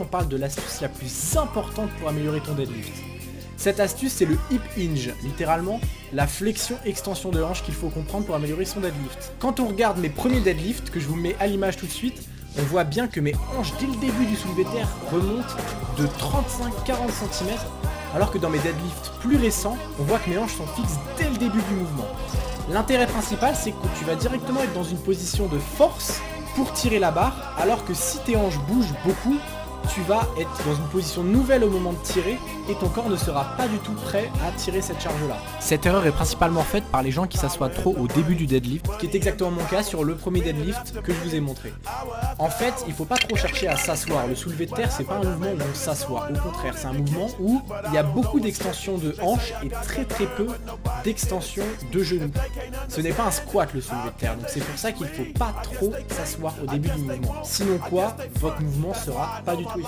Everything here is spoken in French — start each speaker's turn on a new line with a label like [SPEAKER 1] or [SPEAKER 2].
[SPEAKER 1] On parle de l'astuce la plus importante pour améliorer ton deadlift. Cette astuce, c'est le hip hinge, littéralement la flexion-extension de hanche qu'il faut comprendre pour améliorer son deadlift. Quand on regarde mes premiers deadlifts, que je vous mets à l'image tout de suite, on voit bien que mes hanches, dès le début du soulevé de terre, remontent de 35-40 cm, alors que dans mes deadlifts plus récents, on voit que mes hanches sont fixes dès le début du mouvement. L'intérêt principal, c'est que tu vas directement être dans une position de force pour tirer la barre, alors que si tes hanches bougent beaucoup, tu vas être dans une position nouvelle au moment de tirer et ton corps ne sera pas du tout prêt à tirer cette charge-là. Cette erreur est principalement faite par les gens qui s'assoient trop au début du deadlift, ce qui est exactement mon cas sur le premier deadlift que je vous ai montré. En fait, il ne faut pas trop chercher à s'asseoir. Le soulevé de terre, c'est pas un mouvement où on s'assoit. Au contraire, c'est un mouvement où il y a beaucoup d'extensions de hanches et très peu d'extensions de genoux. Ce n'est pas un squat le soulevé de terre, donc c'est pour ça qu'il ne faut pas trop s'asseoir au début du mouvement. Sinon quoi, votre mouvement sera pas du tout